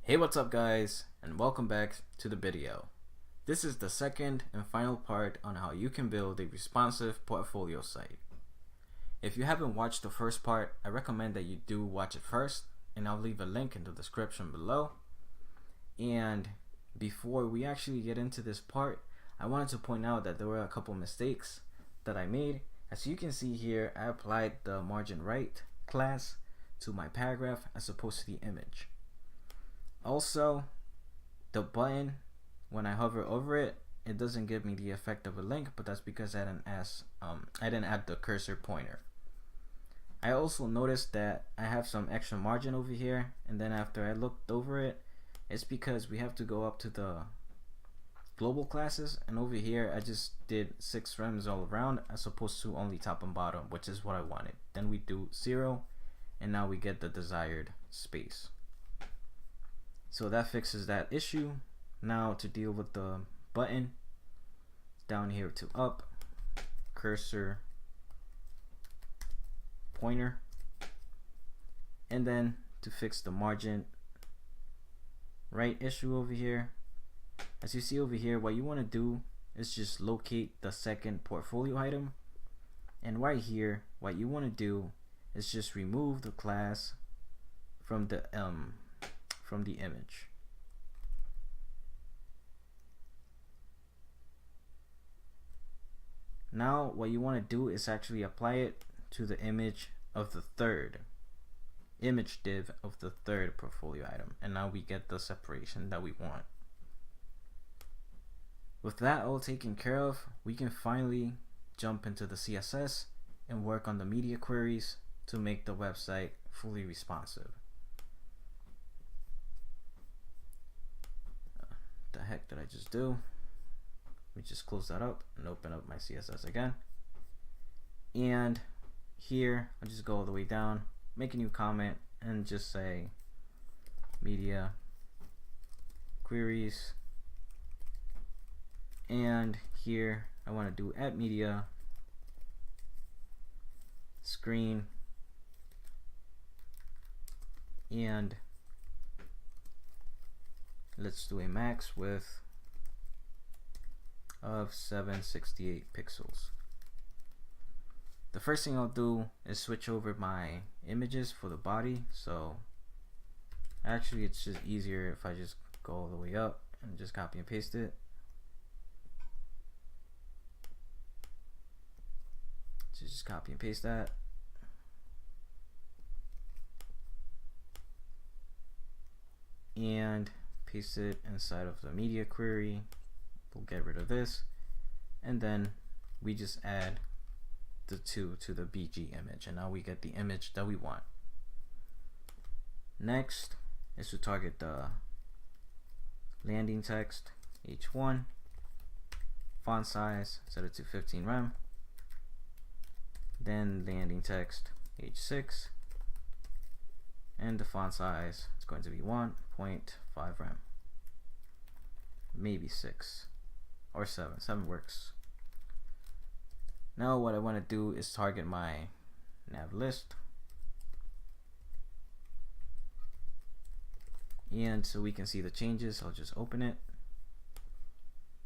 Hey, what's up guys, and welcome back to the video. This is the second and final part on how you can build a responsive portfolio site. If you haven't watched the first part, I recommend that you do watch it first, and I'll leave a link in the description below. And before we actually get into this part, I wanted to point out that there were a couple mistakes that I made. As you can see here, I applied the margin right class to my paragraph as opposed to the image. Also, the button, when I hover over it, it doesn't give me the effect of a link, but that's because I didn't add the cursor pointer. I also noticed that I have some extra margin over here, and then after I looked over it, it's because we have to go up to the global classes, and over here I just did 6 rems all around as opposed to only top and bottom, which is what I wanted. Then we do 0, and now we get the desired space. So that fixes that issue. Now to deal with the button, down here to up, cursor, pointer, and then to fix the margin right issue over here. As you see over here, what you want to do is just locate the second portfolio item, and right here what you want to do is just remove the class from the image. Now what you want to do is actually apply it to the image of the third image div of the third portfolio item, and now we get the separation that we want. With that all taken care of, we can finally jump into the CSS and work on the media queries to make the website fully responsive. The heck did I just do? Let me just close that up and open up my CSS again. And here I'll just go all the way down, make a new comment, and just say media queries. And here I want to do add media screen, and let's do a max width of 768 pixels. The first thing I'll do is switch over my images for the body. So actually it's just easier if I just go all the way up and just copy and paste it. So just copy and paste that. And paste it inside of the media query. We'll get rid of this, and then we just add the 2 to the BG image, and now we get the image that we want. Next is to target the landing text H1, font size set it to 15 rem, then landing text H6, and the font size is going to be 1.5 rem, maybe 6 or 7. 7 works. Now what I want to do is target my nav list, and so we can see the changes, I'll just open it.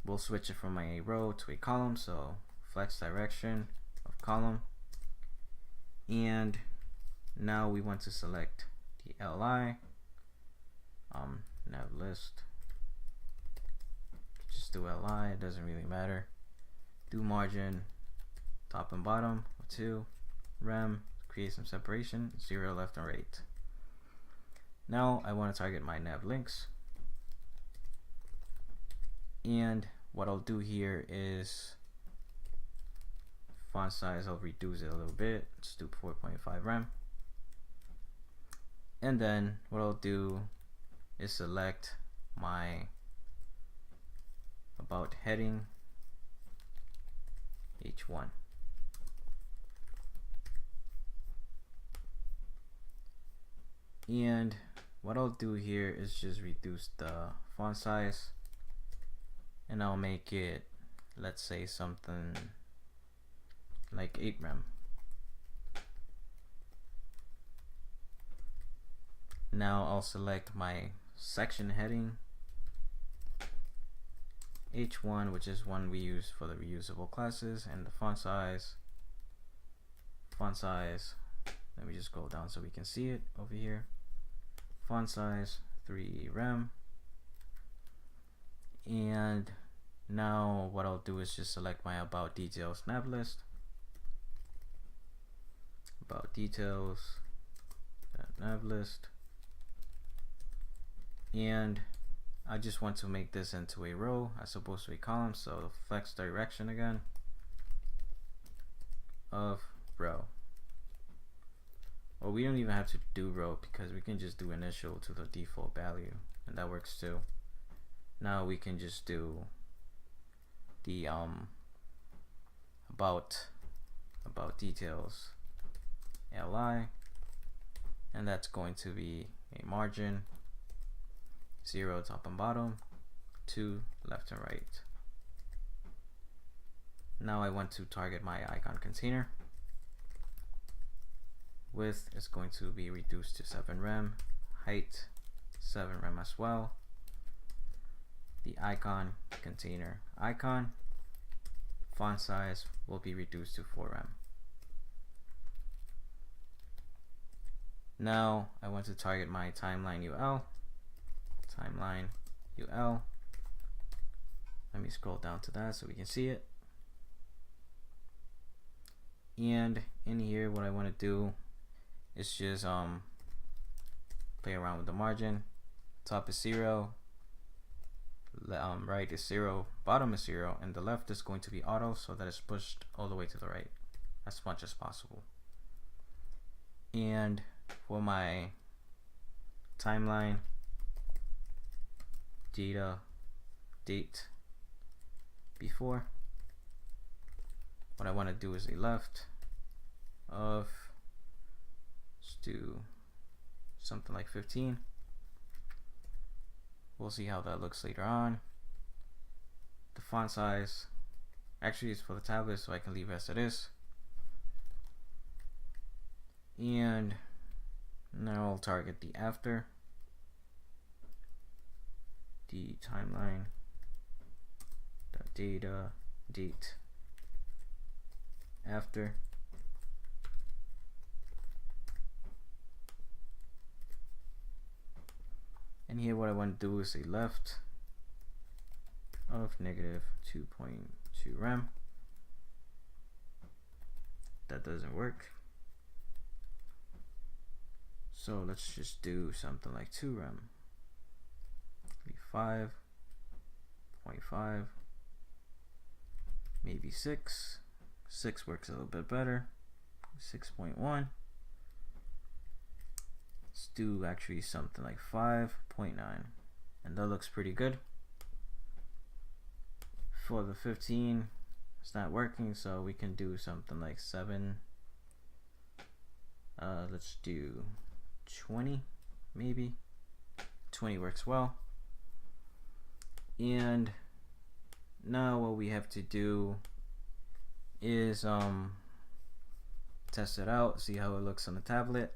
We'll switch it from a row to a column, so flex direction of column, and now we want to select the LI, nav list, just do LI, it doesn't really matter. Do margin top and bottom 2 rem, create some separation, 0 left and right. Now I want to target my nav links, and what I'll do here is font size, I'll reduce it a little bit, let's do 4.5 rem, and then what I'll do is select my about heading H1, and what I'll do here is just reduce the font size, and I'll make it, let's say something like 8 rem. Now I'll select my section heading H1, which is one we use for the reusable classes, and the font size, let me just scroll down so we can see it over here. Font size 3 rem. And now what I'll do is just select my about details nav list. About details nav list. And I just want to make this into a row as opposed to a column, so flex direction again of row. Well, we don't even have to do row because we can just do initial to the default value, and that works too. Now we can just do the about details li, and that's going to be a margin 0 top and bottom, 2 left and right. Now I want to target my icon container. Width is going to be reduced to 7 rem, height 7 rem as well. The icon container icon font size will be reduced to 4 rem. Now I want to target my timeline UL. Let me scroll down to that so we can see it. And in here, what I want to do is just play around with the margin. Top is 0, right is 0, bottom is 0, and the left is going to be auto, so that it's pushed all the way to the right as much as possible. And for my timeline, date before, what I want to do is a left of, let's do something like 15. We'll see how that looks later on. The font size actually is for the tablet, so I can leave as it is. And now I'll target the after, the timeline, the date after. And here what I want to do is a left of negative 2.2 rem. That doesn't work. So let's just do something like 2 rem. 5.5, maybe 6. 6 works a little bit better. 6.1. Let's do actually something like 5.9, and that looks pretty good. For the 15, it's not working, so we can do something like 7. Let's do 20, maybe. 20 works well. And now what we have to do is test it out, see how it looks on the tablet.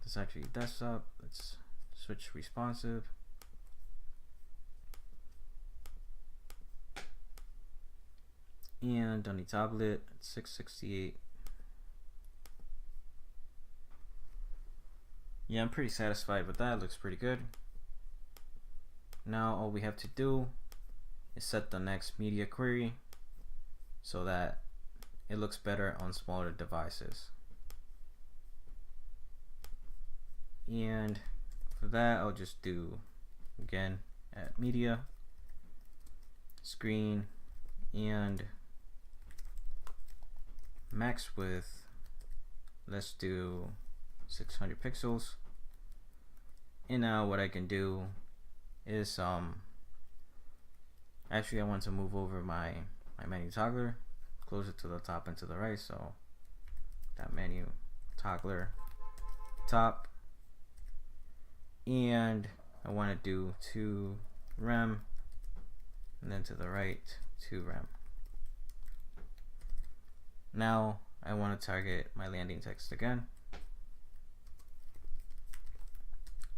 This is actually desktop. Let's switch responsive. And on the tablet, it's 668. Yeah, I'm pretty satisfied with that. It looks pretty good. Now all we have to do is set the next media query so that it looks better on smaller devices. And for that, I'll just do, again, add media, screen, and max width, let's do 600 pixels. And now what I can do is actually I want to move over my menu toggler, close it to the top and to the right, so that menu toggler top, and I want to do 2 rem, and then to the right 2 rem. Now I want to target my landing text again.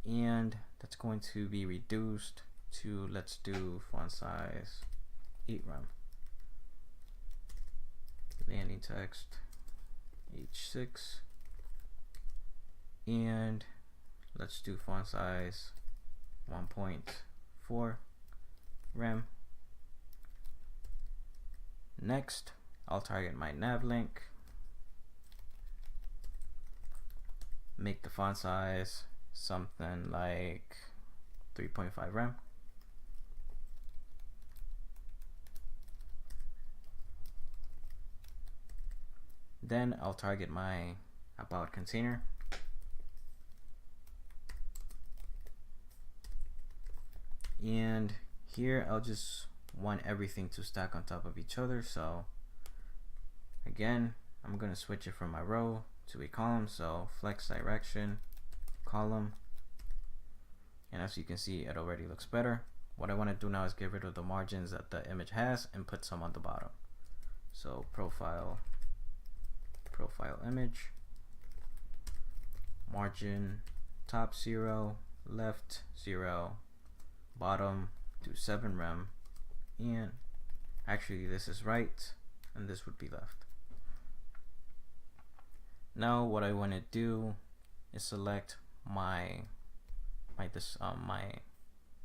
and that's going to be reduced to, let's do font size 8 rem. Landing text H6, and let's do font size 1.4 rem. Next, I'll target my nav link, make the font size something like 3.5 rem. Then I'll target my about container, and here I'll just want everything to stack on top of each other. So again, I'm going to switch it from my row to a column. So flex direction, column, and as you can see, it already looks better. What I want to do now is get rid of the margins that the image has and put some on the bottom. So profile image, margin top 0, left 0, bottom do 7 rem, and actually this is right and this would be left. Now what I want to do is select my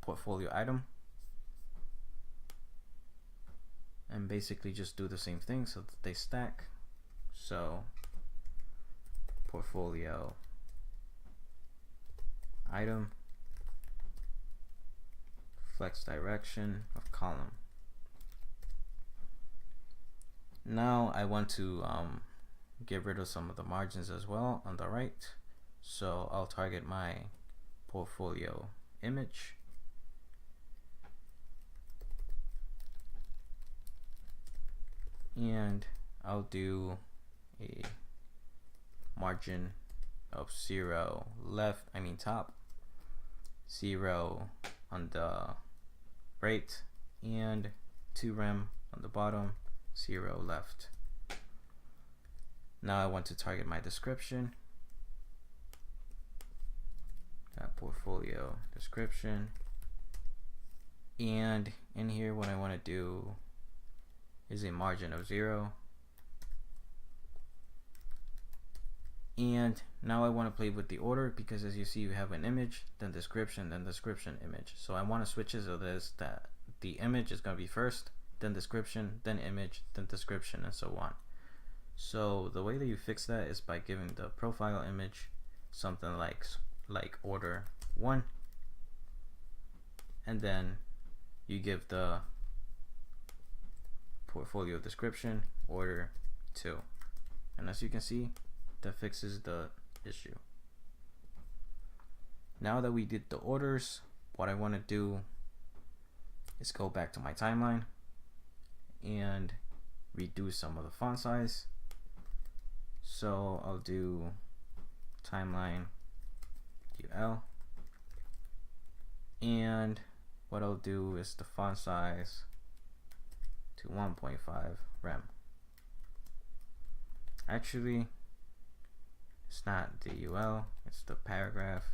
portfolio item and basically just do the same thing so that they stack. So portfolio item, flex direction of column. Now I want to get rid of some of the margins as well on the right, so I'll target my portfolio image, and I'll do a margin of 0 left, top, 0 on the right, and 2 rem on the bottom, 0 left. Now I want to target my description, that portfolio description, and in here what I want to do is a margin of 0. And now I want to play with the order, because as you see, you have an image, then description, image. So I want to switch it so that the image is going to be first, then description, then image, then description, and so on. So the way that you fix that is by giving the profile image something like order 1, and then you give the portfolio description order 2, and as you can see, that fixes the issue. Now that we did the orders, what I want to do is go back to my timeline and reduce some of the font size. So I'll do timeline UL, and what I'll do is the font size to 1.5 rem. Actually, it's not the UL, it's the paragraph,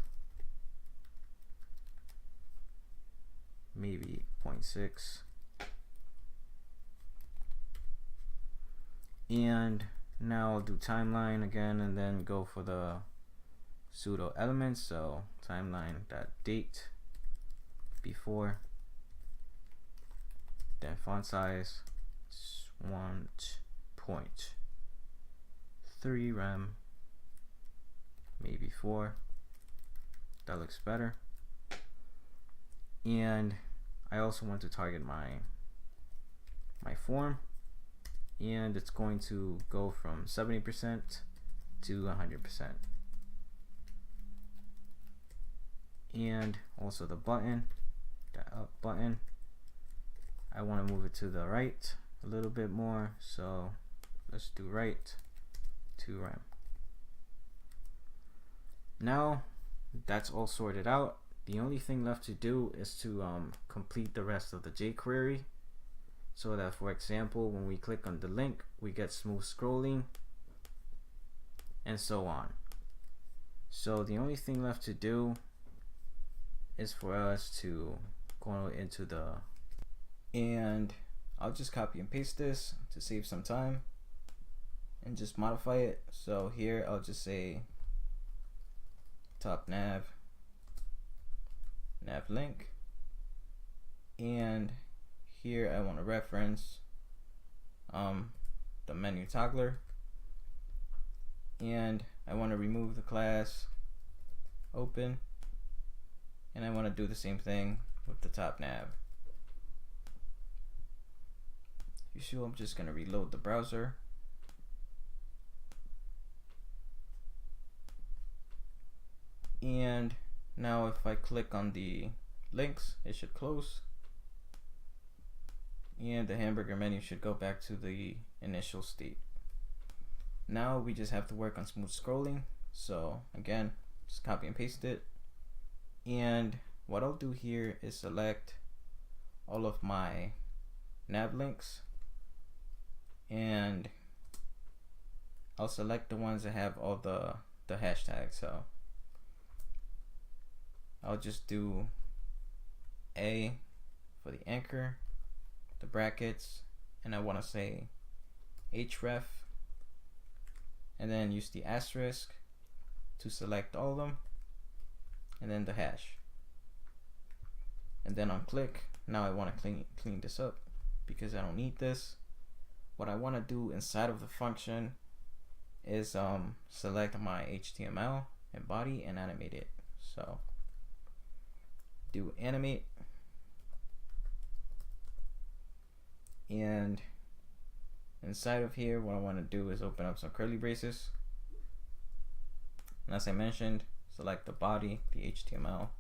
maybe 0.6. And now I'll do timeline again, and then go for the pseudo elements. So timeline.date before, then font size 1.3 rem, maybe 4. That looks better. And I also want to target my form, and it's going to go from 70% to 100%. And also the button, the up button, I want to move it to the right a little bit more, so let's do right 2 rem. Now that's all sorted out. The only thing left to do is to complete the rest of the jQuery, so that, for example, when we click on the link, we get smooth scrolling and so on. So the only thing left to do is for us to go into and I'll just copy and paste this to save some time and just modify it. So here I'll just say top nav link, and here I want to reference the menu toggler, and I want to remove the class open, and I want to do the same thing with the top nav. Usually I'm just going to reload the browser. And now if I click on the links, it should close, and the hamburger menu should go back to the initial state. Now we just have to work on smooth scrolling. So again, just copy and paste it, and what I'll do here is select all of my nav links, and I'll select the ones that have all the hashtags. So I'll just do A for the anchor, the brackets, and I want to say href, and then use the asterisk to select all of them, and then the hash. And then on click, now I want to clean this up because I don't need this. What I want to do inside of the function is select my HTML and body and animate it. So do animate, and inside of here what I want to do is open up some curly braces, and as I mentioned, select the body, the HTML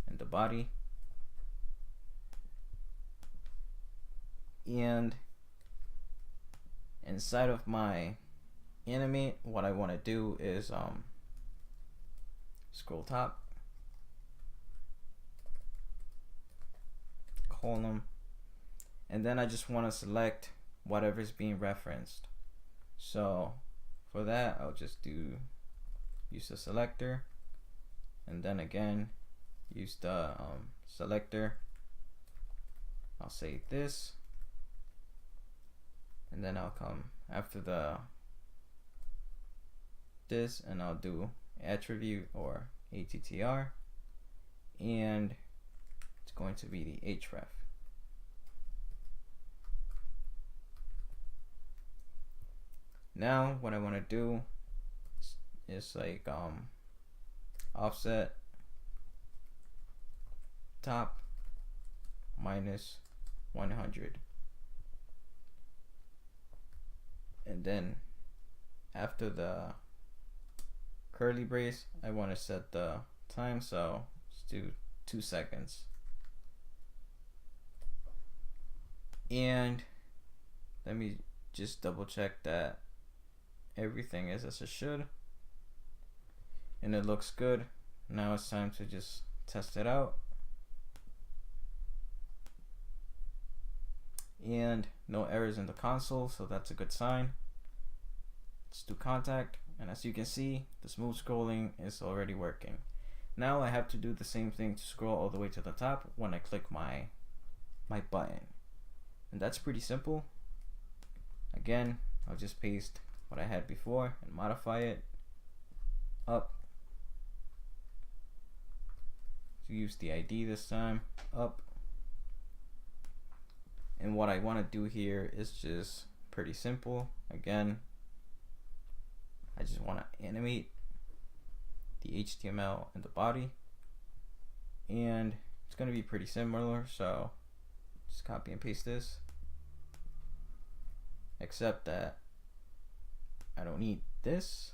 and the body, and inside of my animate, what I want to do is scroll top, column, and then I just want to select whatever is being referenced. So for that, I'll just use the selector, and then again use the selector. I'll say this, and then I'll come after this, and I'll do attribute or attr, and it's going to be the href. Now what I want to do is like offset top minus 100, and then after the curly brace I want to set the time, so let's do 2 seconds, and let me just double check that everything is as it should, and it looks good. Now it's time to just test it out, and no errors in the console, so that's a good sign. Let's do contact, and as you can see, the smooth scrolling is already working. Now I have to do the same thing to scroll all the way to the top when I click my button, and that's pretty simple. Again, I'll just paste what I had before and modify it up to use the ID this time, up. And what I want to do here is just pretty simple. Again, I just want to animate the HTML and the body, and it's going to be pretty similar, so just copy and paste this, except that I don't need this.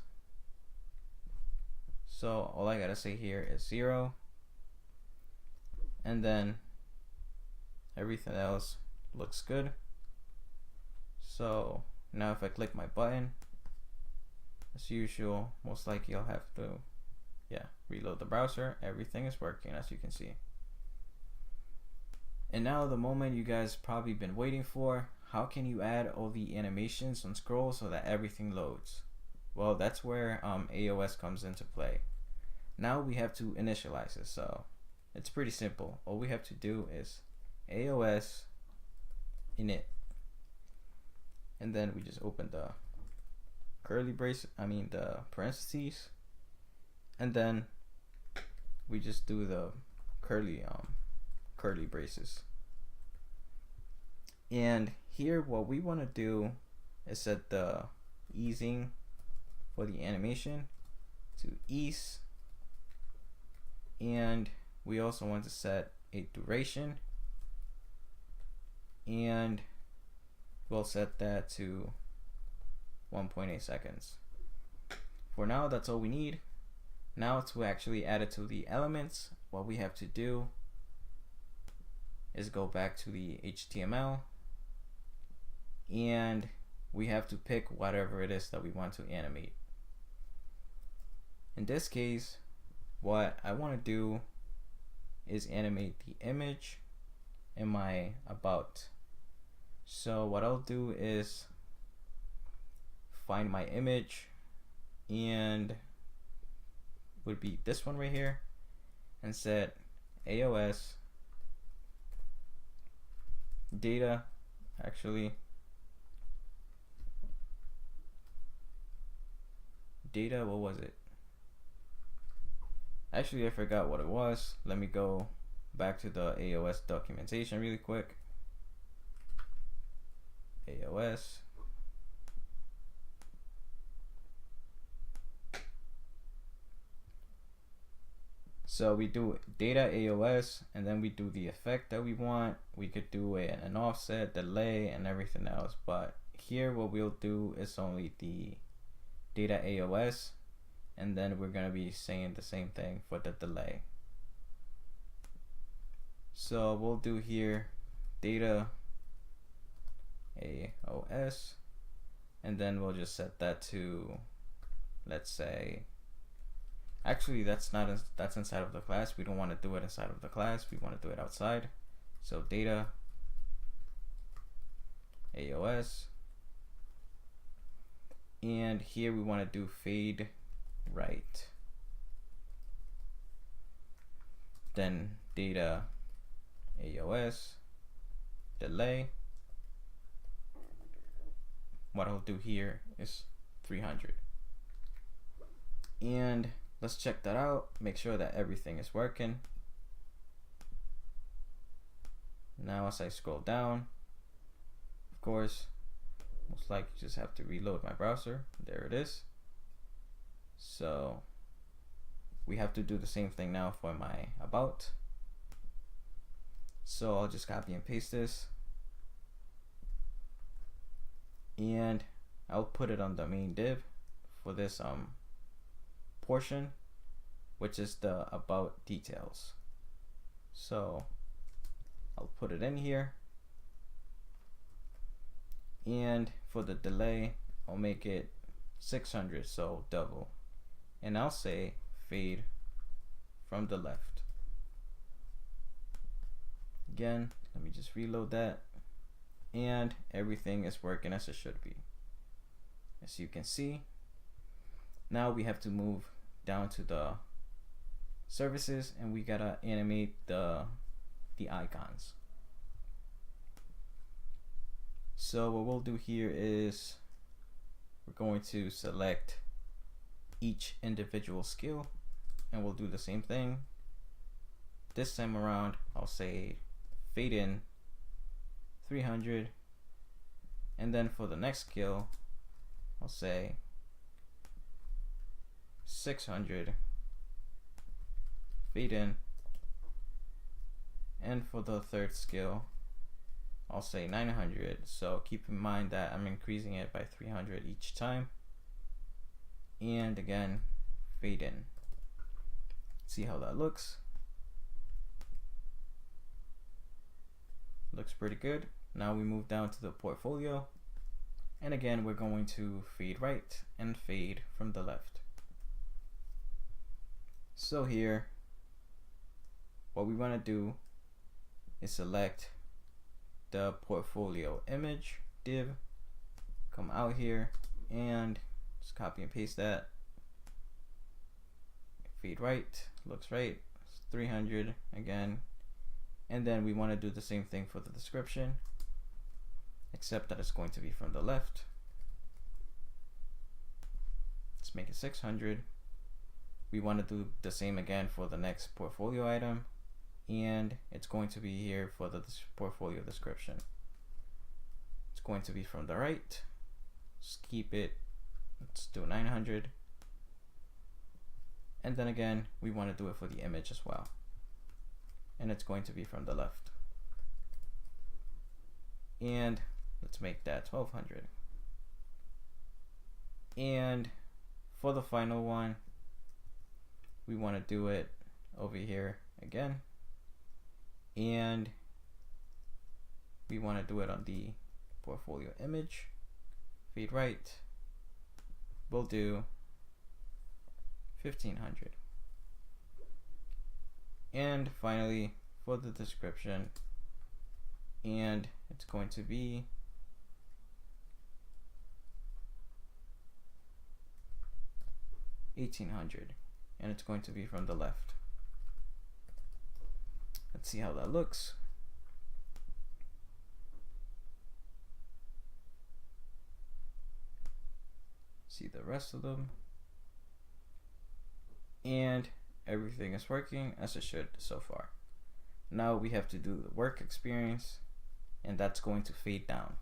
So all I gotta say here is 0, and then everything else looks good. So now if I click my button, as usual, most likely I'll have to reload the browser. Everything is working, as you can see. And now the moment you guys probably been waiting for: how can you add all the animations on scroll so that everything loads? Well, that's where AOS comes into play. Now we have to initialize it. So It's pretty simple. All we have to do is AOS init, and then we just open the the parentheses, and then we just do the curly braces. And here what we want to do is set the easing for the animation to ease, and we also want to set a duration, and we'll set that to 1.8 seconds. For now, that's all we need. Now to actually add it to the elements, what we have to do is go back to the HTML, and we have to pick whatever it is that we want to animate. In this case, what I want to do is animate the image in my about. So what I'll do is find my image, and would be this one right here, and set AOS data, what was it? Actually, I forgot what it was. Let me go back to the AOS documentation really quick. AOS. So we do data AOS, and then we do the effect that we want. We could do an offset, delay, and everything else. But here what we'll do is only the data AOS, and then we're going to be saying the same thing for the delay. So we'll do here data AOS, and then we'll just set that to, let's say, actually that's inside of the class. We don't want to do it inside of the class, we want to do it outside. So data AOS, and here we want to do fade right, then data AOS delay. What I'll do here is 300, and let's check that out, make sure that everything is working. Now as I scroll down, of course, most likely just have to reload my browser. There it is. So we have to do the same thing now for my about. So I'll just copy and paste this, and I'll put it on the main div for this portion, which is the about details. So I'll put it in here, and for the delay I'll make it 600, so double, and I'll say fade from the left. Again, let me just reload that, and everything is working as it should be. As you can see, now we have to move down to the services, and we gotta animate the icons. So what we'll do here is we're going to select each individual skill, and we'll do the same thing. This time around I'll say fade in 300, and then for the next skill I'll say 600 fade in, and for the third skill I'll say 900. So keep in mind that I'm increasing it by 300 each time, and again fade in. See how that looks? Looks pretty good. Now we move down to the portfolio, and again we're going to fade right and fade from the left. So here what we want to do is select the portfolio image div, come out here and just copy and paste that, fade right, looks right, 300 again, and then we want to do the same thing for the description, except that it's going to be from the left. Let's make it 600. We want to do the same again for the next portfolio item, and it's going to be here for the portfolio description. It's going to be from the right. Just keep it, let's do 900. And then again, we want to do it for the image as well, and it's going to be from the left. And let's make that 1200. And for the final one, we want to do it over here again, and we want to do it on the portfolio image. Fade right, we'll do 1500. And finally for the description, and it's going to be 1800, and it's going to be from the left. Let's see how that looks. See the rest of them, and everything is working as it should so far. Now we have to do the work experience, and that's going to fade down.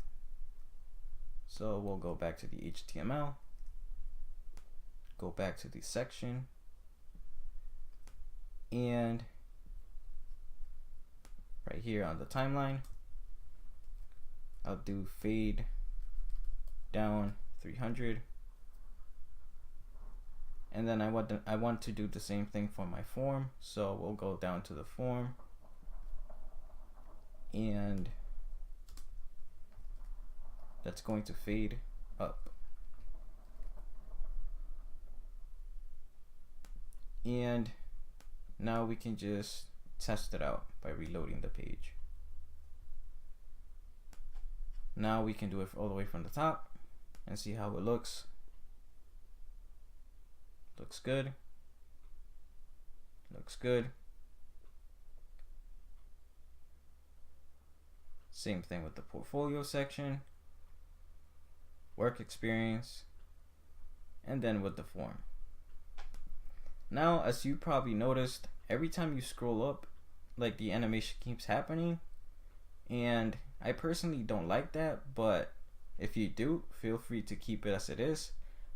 So we'll go back to the HTML, go back to the section, and right here on the timeline, I'll do fade down 300. And then I want to do the same thing for my form, so we'll go down to the form, and that's going to fade up. And now we can just test it out by reloading the page. Now we can do it all the way from the top and see how it looks. Looks good. Looks good. Same thing with the portfolio section, work experience, and then with the form. Now, as you probably noticed, every time you scroll up, like, the animation keeps happening, and I personally don't like that, but if you do, feel free to keep it as it is.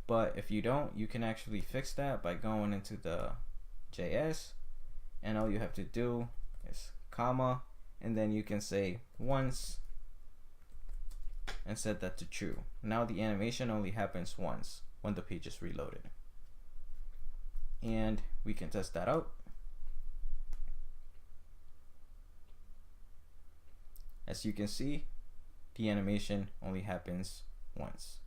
But if you don't, you can actually fix that by going into the JS, and all you have to do is comma, and then you can say once and set that to true. Now the animation only happens once when the page is reloaded. And we can test that out. As you can see, the animation only happens once.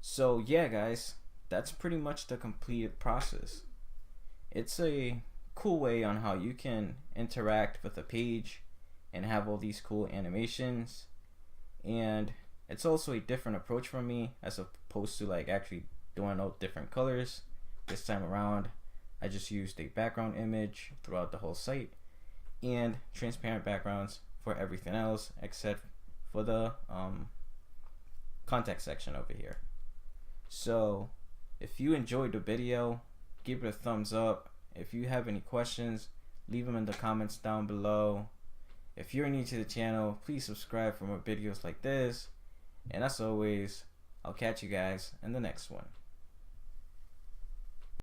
So yeah, guys, that's pretty much the completed process. It's a cool way on how you can interact with a page and have all these cool animations, and it's also a different approach from me as opposed to like actually doing out different colors. This time around, I just used a background image throughout the whole site and transparent backgrounds for everything else except for the context section over here. So if you enjoyed the video, give it a thumbs up. If you have any questions, leave them in the comments down below. If you're new to the channel, please subscribe for more videos like this. And as always, I'll catch you guys in the next one.